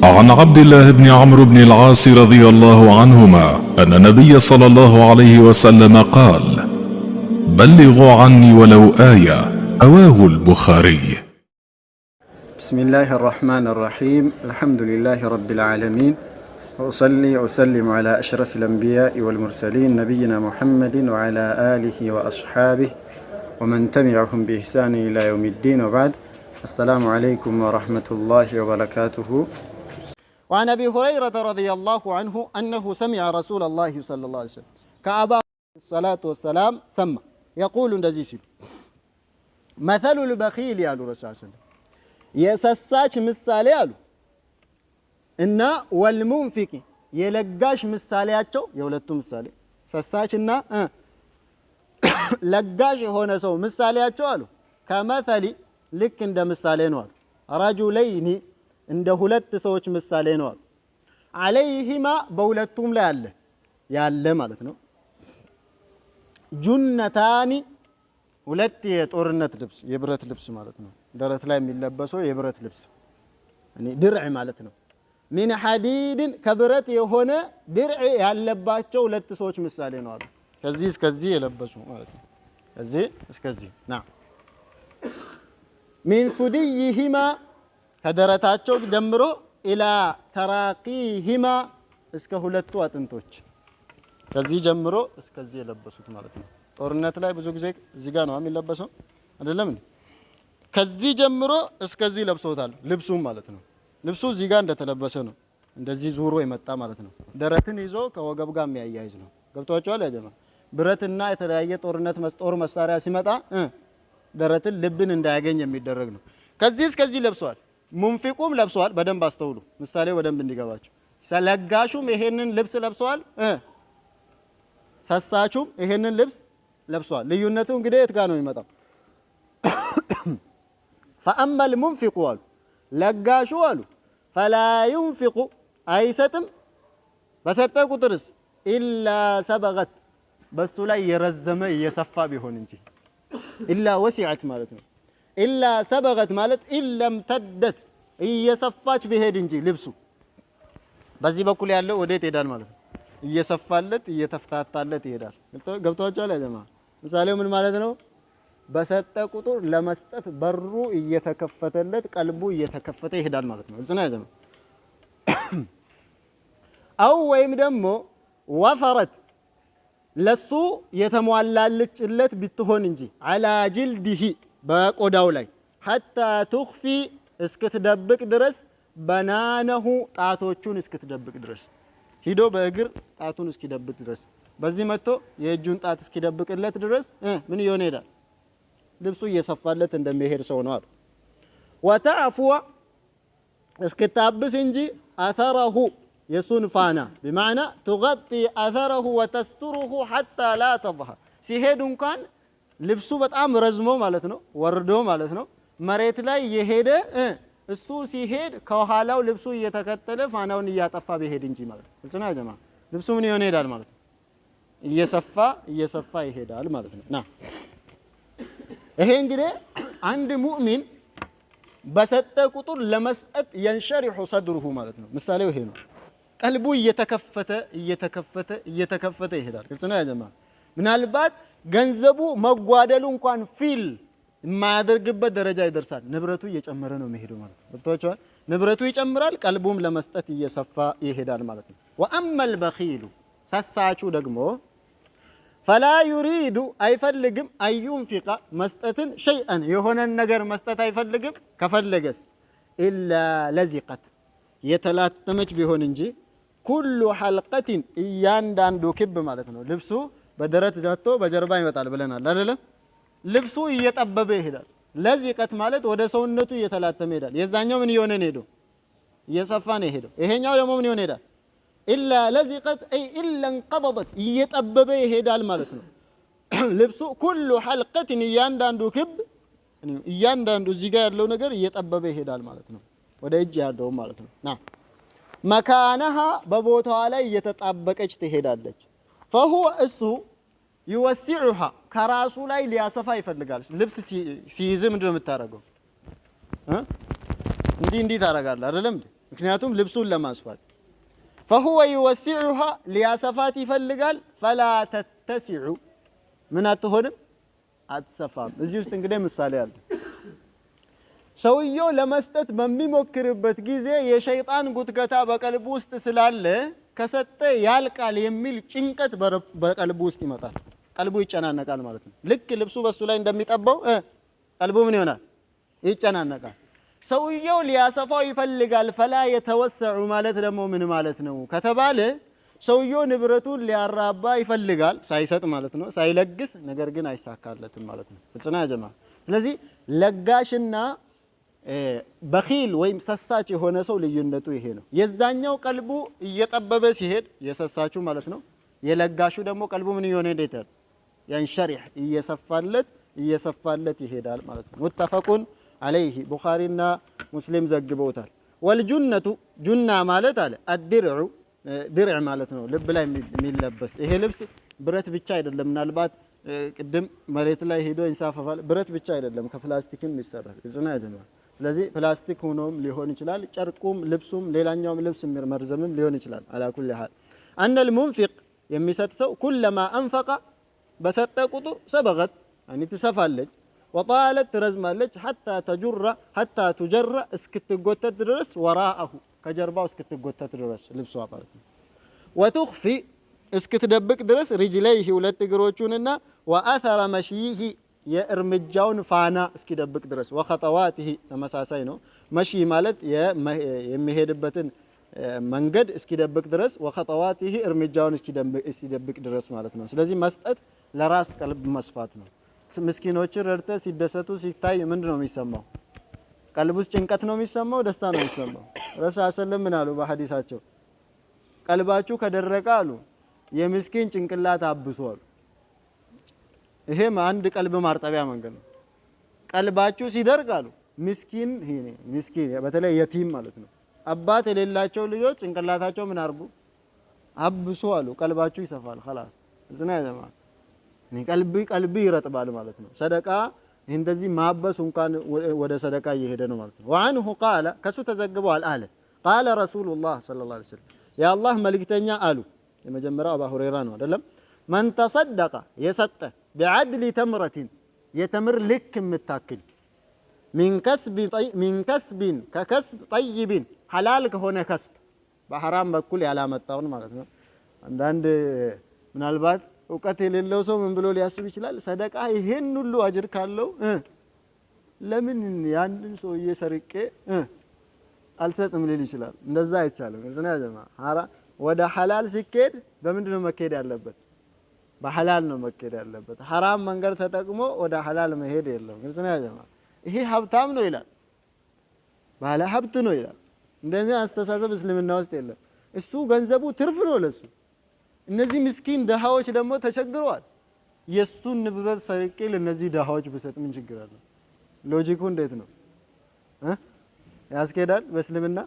عن عبد الله بن عمرو بن العاص رضي الله عنهما أن النبي صلى الله عليه وسلم قال: بلغوا عني ولو آية. رواه البخاري. بسم الله الرحمن الرحيم. الحمد لله رب العالمين، وأصلي وأسلم على أشرف الأنبياء والمرسلين نبينا محمد وعلى آله وأصحابه ومن تبعهم بإحسان إلى يوم الدين، وبعد. السلام عليكم ورحمة الله وبركاته. وعن أبي هريرة رضي الله عنه أنه سمع رسول الله صلى الله عليه وسلم كأبا الصلاة والسلام سمى يقول اندزي مثل البخيل يا رسول الله صلى الله عليه وسلم የሰሳች ምሳሌ አሉ እና ወልሙንፊቅ የለጋሽ ምሳሌያቸው፣ የሁለቱ ምሳሌ ሰሳችና ለጋሽ የሆነ ሰው ምሳሌያቸው አሉ ከመተሊ ልክ እንደ ምሳሌ ነው አሉ ረጁለይኒ እንደ ሁለት ሰዎች ምሳሌ ነው አሉ አለይሂማ በሁለቱም ላይ ያለ ማለት ነው ጁነታኒ ሁለት የጦርነት ልብስ የብረት ልብስ ማለት ነው። ደረት ላይ የሚለበሰው የብረት ልብስ ድርዕ ማለት ነው። ሚን ሐዲድን ከብረት የሆነ ድርዕ ያለባቸው ሁለት ሰዎች ምሳሌ ነው አሉ። ከዚህ እስከዚህ የለበሱ ማለት ነው። ከዚህ እስከዚህ ሚን ሱድይሂማ ከደረታቸው ጀምሮ ኢላ ተራቂሂማ እስከ ሁለቱ አጥንቶች ከዚህ ጀምሮ እስከዚህ የለበሱት ማለት ነው። ጦርነት ላይ ብዙ ጊዜ እዚህ ጋር ነው የሚለበሰው አይደለም እንዴ? ከዚህ ጀምሮ እስከዚህ ለብሶታል ልብሱም ማለት ነው። ልብሱ እዚህ ጋር እንደተለበሰ ነው፣ እንደዚህ ዙሮ የመጣ ማለት ነው። ደረትን ይዞ ከወገብ ጋር የሚያያይዝ ነው። ገብቷቸዋል ያጀማ? ብረትና የተለያየ ጦር መሳሪያ ሲመጣ ደረትን ልብን እንዳያገኝ የሚደረግ ነው። ከዚህ እስከዚህ ለብሷል። ሙንፊቁም ለብሷል። በደንብ አስተውሉ፣ ምሳሌው በደንብ እንዲገባቸው። ሰለጋሹም ይሄንን ልብስ ለብሷል፣ ሰሳቹም ይሄንን ልብስ ለብሷል። ልዩነቱ እንግዲህ የት ጋር ነው የሚመጣው? فأما المنفق አሉ ለጋሹ አሉ فلا ينفق አይሰጥም በሰጠ ቁጥርስ ኢላ ሰበገት በሱ ላይ የረዘመ የሰፋ ቢሆን እንጂ ኢላ ወሲዐት ማለት ነው። ኢላ ሰበገት ማለት ኢለም ተደት እየሰፋች ቢሄድ እንጂ ልብሱ በዚህ በኩል ያለው ወዴት ይሄዳል ማለት ነው? እየሰፋለት እየተፍታታለት ይሄዳል። ገብቷችኋል ያጀማ? ምሳሌው ምን ማለት ነው? በሰጠ ቁጥር ለመስጠት በሩ እየተከፈተለት ቀልቡ እየተከፈተ ይሄዳል ማለት ነው። እዚህ ነው ያጀማ። አው ወይም ደግሞ ወፈረት ለሱ የተሟላለችለት ብትሆን እንጂ አላ ጅልዲሂ በቆዳው ላይ ሐታ ትኽፊ እስክትደብቅ ድረስ በናነሁ ጣቶቹን እስክትደብቅ ድረስ ሂዶ በእግር ጣቱን እስኪደብቅ ድረስ በዚህ መጥቶ የእጁን ጣት እስኪደብቅለት ድረስ ምን ይሆን ይሄዳል? ልብሱ እየሰፋለት እንደሚሄድ ሰው ነው አሉ። ወተዕፉወ እስክታብስ እንጂ አተረሁ የሱን ፋና በማዕና ትغطي አተረሁ ወተስተሩሁ حتى لا تظهر ሲሄድ እንኳን ልብሱ በጣም ረዝሞ ማለት ነው ወርዶ ማለት ነው መሬት ላይ የሄደ እሱ ሲሄድ ከኋላው ልብሱ እየተከተለ ፋናውን እያጠፋ ቢሄድ እንጂ ማለት ነው። እሱና ጀማ ልብሱ ምን ይሆን ይሄዳል ማለት ነው? እየሰፋ ይሄዳል ማለት ነው። ይሄ እንግዲህ አንድ ሙእሚን በሰጠ ቁጥር ለመስጠት ينشرح صدره ማለት ነው። ምሳሌው ይሄ ነው። ቀልቡ እየተከፈተ ይሄዳል። እሱና ጀማ ምናልባት ገንዘቡ መጓደሉ እንኳን ፊል የማያደርግበት ደረጃ ይደርሳል። ንብረቱ እየጨመረ ነው የሚሄደው ማለት ነው። ወጥቷቸዋል። ንብረቱ ይጨምራል፣ ቀልቡም ለመስጠት እየሰፋ ይሄዳል ማለት ነው። وأما البخيل ሰሳቹ ደግሞ فلا يريد አይፈልግም አዩንፊቃ መስጠትን ሸይአን የሆነን ነገር መስጠት አይፈልግም። ከፈለገስ ኢላ ለዚቀት የተላተመች ቢሆን እንጂ ኩሉ ሐልቀቲን እያንዳንዱ ክብ ማለት ነው። ልብሱ በደረት ዳቶ በጀርባ ይመጣል ብለናል አይደለም? ልብሱ እየጠበበ ይሄዳል። ለዚቀት ማለት ወደ ሰውነቱ እየተላተመ ይሄዳል። የዛኛው ምን ይሆነ ነው ሄዶ እየሰፋ ነው ሄዶ። ይሄኛው ደግሞ ምን ይሆነ ይሄዳል? ኢላ ለዚቀት አይ ኢላ እንቀበበት እየጠበበ ይሄዳል ማለት ነው። ልብሱ ኩሉ ሐልቀቲን እያንዳንዱ ክብ እያንዳንዱ እዚህ ጋር ያለው ነገር እየጠበበ ይሄዳል ማለት ነው። ወደ እጅ ያለው ማለት ነው። መካነሃ በቦታዋ ላይ እየተጣበቀች ትሄዳለች። فهو እሱ ይወሲዑሃ ከራሱ ላይ ሊያሰፋ ይፈልጋል። ልብስ ሲይዝ ምንድነው የምታረገው? እንዲህ ታረጋለህ አይደለም እንዴ? ምክንያቱም ልብሱን ለማስፋት فهو يوسعها ሊያሰፋት ይፈልጋል فلا تتسع ምን አትሆንም አትሰፋም እዚህ ውስጥ እንግዲህ ምሳሌ አለ ሰውየው ለመስጠት በሚሞክርበት ጊዜ የሸይጣን ጉትገታ በቀልቡ ውስጥ ስላለ ከሰጠ ያልቃል የሚል ጭንቀት በቀልቡ ውስጥ ይመጣል ቀልቡ ይጨናነቃል ማለት ነው ልክ ልብሱ በሱ ላይ እንደሚጠባው ቀልቡ ምን ይሆናል ይጨናነቃል ሰውየው ሊያሰፋው ይፈልጋል ፈላ የተወሰዑ ማለት ደግሞ ምን ማለት ነው ከተባለ ሰውየው ንብረቱን ሊያራባ ይፈልጋል ሳይሰጥ ማለት ነው ሳይለግስ ነገር ግን አይሳካለትም ማለት ነው ፍጽና ጀማ ስለዚህ ለጋሽና በኺል ወይም ሰሳች የሆነ ሰው ልዩነቱ ይሄ ነው የዛኛው ቀልቡ እየጠበበ ሲሄድ የሰሳቹ ማለት ነው የለጋሹ ደግሞ ቀልቡ ምን ይሆነ እንዴት ያንሸሪህ እየሰፋለት ይሄዳል ማለት ነው ሙተፈቁን عليه ቡኻሪና ሙስሊም ዘግበውታል ወልጁነቱ ጁና ማለት አለ አድርዑ ድርዕ ማለት ነው ልብ ላይ የሚለበስ ይሄ ልብስ ብረት ብቻ አይደለም ምናልባት ቅድም መሬት ላይ ሄዶ ይንሳፈፋል ብረት ብቻ አይደለም ከፕላስቲክም ይሰራል እዝና ያጀማ ስለዚህ ፕላስቲክ ሆኖም ሊሆን ይችላል ጨርቁም ልብሱም ሌላኛውም ልብስ መርዘምም ሊሆን ይችላል على كل حال ان المنفق የሚሰጥ ሰው كلما انفق በሰጠ ቁጥር ሰበገት يعني ትሰፋለች وطالت ترزمالج حتى تجر اسكتغوتت درس وراءه كجرباو اسكتغوتت درس لبسوا ማለት ነው وتخفي እስክትደብቅ ድረስ رجليه ሁለት እግሮቹንና واثر مشيه የእርምጃውን ፋና እስኪደብቅ ድረስ وخطواته ተመሳሳይ ነው مشي ማለት የሚሄድበትን መንገድ እስኪደብቅ ድረስ وخطواته እርምጃውን እስኪደብቅ ድረስ ማለት ነው ስለዚህ መስጠት ለራስ ቀልብ መስፋት ነው ምስኪኖች ረድተ ሲደሰቱ ሲታይ ምንድነው የሚሰማው ቀልቡስ ጭንቀት ነው የሚሰማው ደስታ ነው የሚሰማው ረሱል ሰለላሁ ምን አሉ በሐዲሳቸው ቀልባችሁ ከደረቀ አሉ የምስኪን ጭንቅላት አብሱ አሉ ይሄም አንድ ቀልብ ማርጠቢያ መንገድ ነው ቀልባችሁ ሲደርቅ አሉ ምስኪን በተለይ የቲም ማለት ነው አባት የሌላቸው ልጆች ጭንቅላታቸው ምን አርጉ አብሱ አሉ ቀልባችሁ ይሰፋል خلاص እዝና ያማ ቀልቢ ይረጥባል ማለት ነው ሰደቃ እንደዚህ ማበስ እንኳን ወደ ሰደቃ እየሄደ ነው ማለት ነው وعنه قال ከሱ ተዘግቧል አለ قال رسول الله صلى الله عليه وسلم يا الله መልእክተኛ አሉ የመጀመሪያው አባ ሁረይራ ነው አይደለም من تصدق የሰጠ بعدل تمرة የተምር ልክ የምታክል من كسب ككسب طيب حلال ከሆነ ከስብ በሐራም በኩል ያላመጣውን ማለት ነው አንዳንድ ምናልባት እውቀት የሌለው ሰው ምን ብሎ ሊያስብ ይችላል ሰደቃ ይሄን ሁሉ አጅር ካለው ለምን ያንድን ሰው እየሰርቄ አልሰጥም ሊል ይችላል እንደዛ አይቻልም እዝና ያጀማ ወደ ሐላል ሲኬድ በምንድነው መከሄድ ያለበት በሐላል ነው መከሄድ ያለበት ሐራም መንገድ ተጠቅሞ ወደ ሐላል መሄድ የለም እዝና ያጀማ ይሄ ሀብታም ነው ይላል ባለ ሀብት ነው ይላል እንደዚህ አስተሳሰብ እስልምና ውስጥ የለም እሱ ገንዘቡ ትርፍ ነው ለሱ እነዚህ ምስኪን ደሃዎች ደግሞ ተቸግረዋል የሱን ንብረት ሰርቄ ለነዚህ ደሃዎች በሰጥ ምን ችግር አለ ሎጂኩ እንዴት ነው ያስኬዳል በእስልምና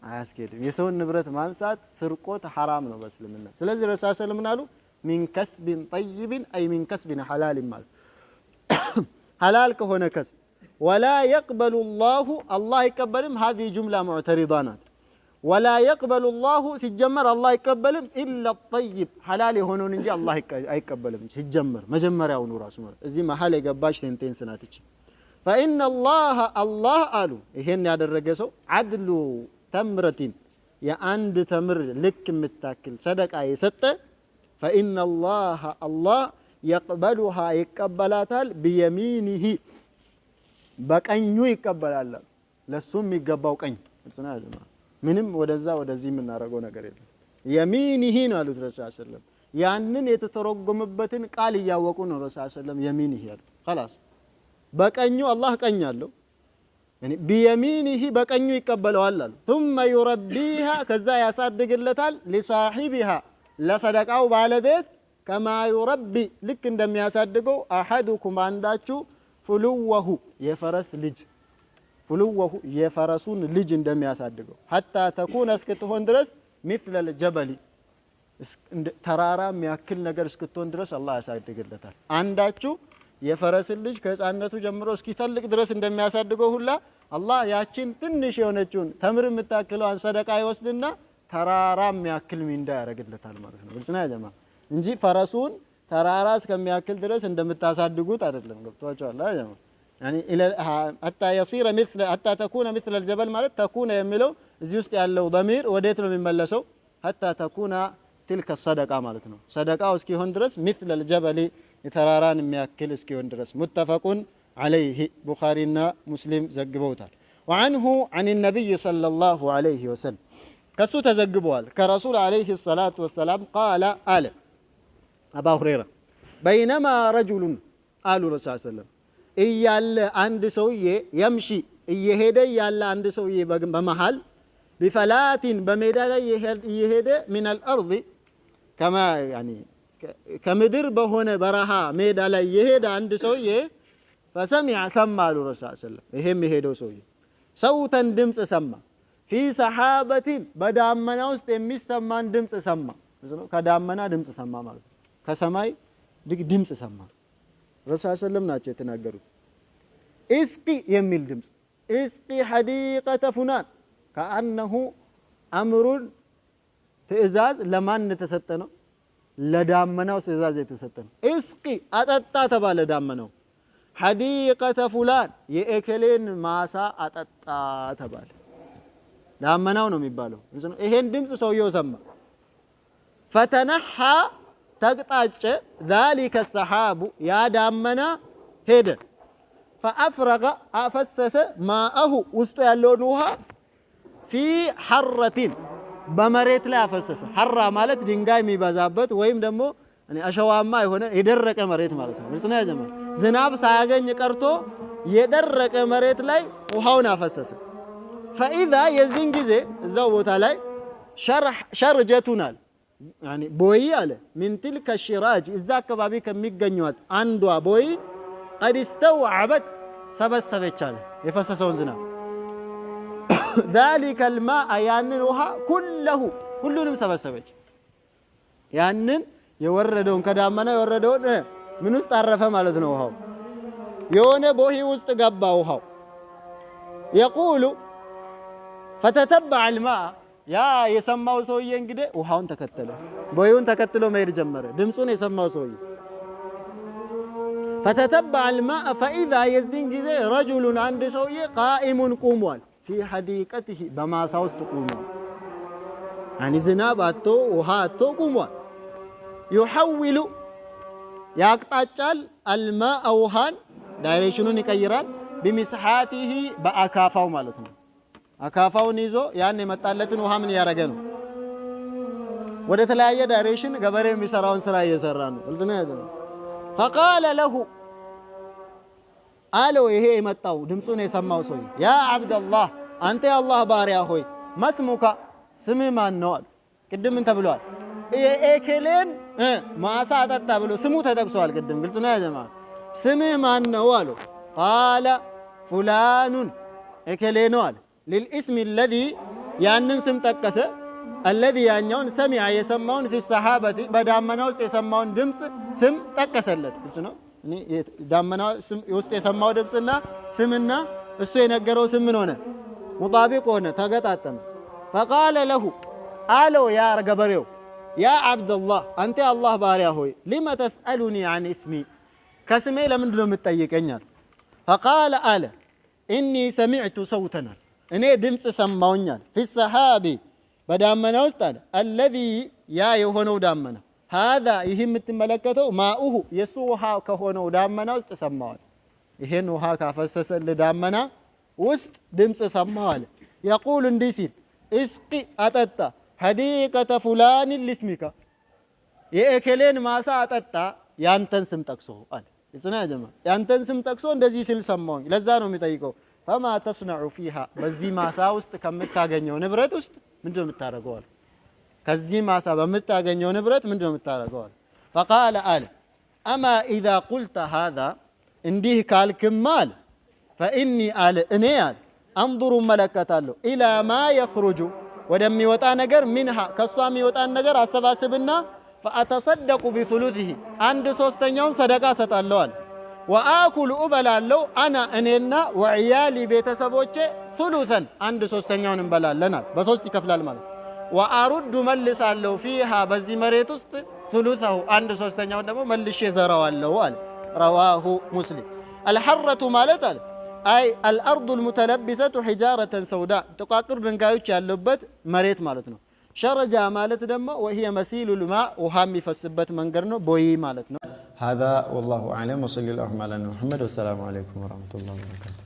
አያስኬድም የሰውን ንብረት ማንሳት ስርቆት حرام ነው በእስልምና ስለዚህ ረሱል ሰለላሁ ዐለይሂ ወሰለም አሉ من كسب طيب اي من كسب حلال ማለት حلال ከሆነ ከስብ ولا يقبل الله يقبلم هذه جمله معترضه ናት ولا يقبل الله ሲጀመር الله አይቀበልም الا الطيب حلال የሆነውን እንጂ الله አይቀበልም ሲጀመር መጀመሪያው ነው ራሱ ማለት እዚህ መሐል የገባች ሴንቴንስ ናት እቺ فإن الله አሉ ይሄን ያደረገ ሰው عدل تمرة የአንድ ተምር ልክ የምታክል ሰደቃ የሰጠ فإن الله يقبلها ይቀበላታል بيمينه በቀኙ ይቀበላል ለሱም የሚገባው ቀኝ እርሱና ያዘማ ምንም ወደዚህ የምናረገው ነገር የለም የሚኒሂ ነው አሉት ረሱል ሰለላሁ ያንን የተተረጎመበትን ቃል እያወቁ ነው ረሱል ሰለላሁ የሚኒሂ ያሉት خلاص በቀኙ አላህ ቀኝ አለው يعني بيمينه በቀኙ ይቀበለዋል አሉ ثم يربيها ከዛ ያሳድግለታል لصاحبها ለሰደቃው ባለቤት كما يربي ልክ እንደሚያሳድገው احدكم አንዳችሁ ፍሉወሁ የፈረስ ልጅ ፍሉወሁ የፈረሱን ልጅ እንደሚያሳድገው حتى تكون እስክትሆን ድረስ مثل الجبل ተራራ የሚያክል ነገር እስክትሆን ድረስ አላህ ያሳድግለታል አንዳችሁ የፈረስ ልጅ ከህፃንነቱ ጀምሮ እስኪተልቅ ድረስ እንደሚያሳድገው ሁላ አላህ ያችን ትንሽ የሆነችውን ተምር የምታክለዋን ሰደቃ ይወስድና ተራራ የሚያክል ሚንዳ ያደርግለታል ማለት ነው። ግልጽ ነው ያጀማ እንጂ ፈረሱን ተራራ እስከሚያክል ድረስ እንደምታሳድጉት አይደለም። ገብቷቸዋል ያጀማ يعني الى حتى يصير مثل حتى تكون مثل الجبل ማለት ተኩነ የሚለው እዚህ ውስጥ ያለው ضمير ወዴት ነው የሚመለሰው? حتى تكون تلك الصدقه ማለት ነው። ሰደቃው እስኪሆን ድረስ مثل الجبل የተራራን የሚያክል እስኪሆን ድረስ متفق عليه ቡኻሪና ሙስሊም ዘግበውታል። وعنه عن النبي صلى الله عليه وسلم ከሱ ተዘግቧል ከረሱል عليه الصلاه والسلام قال አለ አባ ሁረይራ بينما رجل قالوا رسول الله صلى الله عليه وسلم እያለ አንድ ሰውዬ የምሺ እየሄደ ያለ አንድ ሰውዬ በመሃል ቢፈላቲን በሜዳ ላይ እየሄደ من الارض كما يعني ከምድር በሆነ በረሃ ሜዳ ላይ እየሄደ አንድ ሰውዬ فسمع سمع له رسول الله صلى الله عليه وسلم ይሄም የሄደው ሰውዬ ሰውተን ድምጽ ሰማ في سحابة በዳመና ውስጥ የሚሰማን ድምጽ ሰማ። ከዳመና ድምጽ ሰማ ማለት ከሰማይ ድምጽ ሰማ። ረሱል ሰለም ናቸው የተናገሩት። እስቂ የሚል ድምጽ እስቂ ሐዲቀተ ፉናን ከአነሁ አምሩን ትእዛዝ ለማን ተሰጠ ነው? ለዳመናው ትእዛዝ የተሰጠ ነው። እስቂ አጠጣ ተባለ ዳመናው። ሐዲቀተ ፉላን የእከሌን ማሳ አጠጣ ተባለ። ዳመናው ነው የሚባለው። ይሄን ድምጽ ሰውየው ሰማ። ፈተነሐ ተቅጣጨ ذلك السحاب ያ ዳመና ሄደ። فأفرغ አፈሰሰ ማአሁ ውስጡ ያለውን ውሃ في حرة በመሬት ላይ አፈሰሰ። ሐራ ማለት ድንጋይ የሚበዛበት ወይም ደግሞ አሸዋማ የሆነ የደረቀ መሬት ማለት ነው። ምንስ ነው ያጀማ ዝናብ ሳያገኝ ቀርቶ የደረቀ መሬት ላይ ውሃውን አፈሰሰ። فإذا የዚህን ጊዜ እዛው ቦታ ላይ ሸርጀቱናል يعني ቦይ አለ من تلك الشراج እዛ አካባቢ ከሚገኙት አንዷ ቦይ قد استوعبت ሰበሰበች አለ የፈሰሰውን ዝናብ ذلك الماء ያንን ውሃ كله ሁሉንም ሰበሰበች። ያንን የወረደውን ከዳመና የወረደውን ምን ውስጥ አረፈ ማለት ነው። ውሃው የሆነ ቦይ ውስጥ ገባ ውሃው يقول فتتبع الماء ያ የሰማው ሰውዬ እንግዲህ ውሃውን ተከተለ ቦዩን ተከትሎ መሄድ ጀመረ። ድምጹን የሰማው ሰውዬ فتتبع الماء فإذا የዚህን ጊዜ رجل አንድ ሰውዬ قائم ቆሟል في حديقته በማሳው ውስጥ ቆሟል። يعني ዝናብ አጥቶ ውሃ አጥቶ ቆሟል። يحول ያቅጣጫል الماء ውሃን ዳይሬክሽኑን ይቀይራል بمسحاته በአካፋው ማለት ነው። አካፋውን ይዞ ያን የመጣለትን ውሃ ምን ያረገ ነው? ወደ ተለያየ ዳይሬክሽን ገበሬ የሚሰራውን ስራ እየሰራ ነው። እልጥና ያዘ فقال له አለው ይሄ የመጣው ድምጹን የሰማው ሰው ያ አብደላህ አንተ የአላህ ባሪያ ሆይ መስሙካ ስምህ ማን ነው? አለ ቅድም ምን ተብሏል? ኤኬሌን ማሳ አጠጣ ብሎ ስሙ ተጠቅሷል። ቅድም ግልጽ ነው ያጀማ ስምህ ማን ነው አለው። ቃለ ፉላኑን ኤኬሌ ነው አለ للاسم الذي ያንን ስም ጠቀሰ الذي ያኛውን ሰሚዐ የሰማውን في الصحابة በዳመና ውስጥ የሰማውን ድምጽ ስም ጠቀሰለት። ግልጽ ነው እኔ ዳመና ውስጥ የሰማው ድምጽና ስምና እሱ የነገረው ስም ምን ሆነ? ሙጣቢቅ ሆነ፣ ተገጣጠመ። فقال له አለው ያ ገበሬው ያ አብደላህ አንተ አላህ ባሪያ ሆይ لم تسألني عن اسمي ከስሜ ለምንድን ነው የምትጠይቀኛል? فقال አለ إني سمعت صوتا እኔ ድምጽ ሰማውኛል في السحاب በዳመና ውስጥ አለ الذي ያ የሆነው ዳመና هذا ይህ የምትመለከተው ማኡሁ የሱ ውሃ ከሆነው ዳመና ውስጥ ሰማዋል። ይሄን ውሃ ካፈሰሰል ዳመና ውስጥ ድምጽ ሰማዋል። يقول እንዲህ ሲል እስቂ አጠጣ حديقة فلان لاسمك የእከሌን ማሳ አጠጣ ያንተን ስም ጠቅሶ አለ። እጽና ጀማ ያንተን ስም ጠቅሶ እንደዚህ ሲል ሰማውኝ። ለዛ ነው የሚጠይቀው فما تصنع فيها በዚህ ማሳ ውስጥ ከምታገኘው ንብረት ውስጥ ምንድነው የምታረገው? ከዚህ ማሳ በምታገኘው ንብረት ምንድነው የምታረገው? فقال አለ اما اذا قلت هذا እንዲህ ካልክማ አለ فاني አለ እኔ አለ انظر መለከታለሁ الى ما يخرج ወደሚወጣ ነገር منها ከሷ የሚወጣን ነገር አሰባስብና فاتصدق بثلثه አንድ ሶስተኛውን ሰደቃ ሰጣለሁ አለ ወአኩሉ እበላለሁ አና እኔና ወዕያሊ ቤተሰቦቼ ثلثን አንድ ሶስተኛውን እንበላለናል በሶስት ይከፍላል ማለት ወአሩዱ መልሳለሁ ፊሃ በዚህ መሬት ውስጥ ثلثه አንድ ሶስተኛውን ደግሞ መልሼ ዘራዋለሁ አለ رواه مسلم الحرة ማለት አለ አይ الارض المتلبسة حجارة سوداء ጥቋቁር ድንጋዮች ያሉበት መሬት ማለት ነው ሸረጃ ማለት ደግሞ وهي مسيل الماء ውሃ የሚፈስበት መንገድ ነው ቦይ ማለት ነው هذا والله اعلم وصلى الله على محمد والسلام عليكم ورحمة الله وبركاته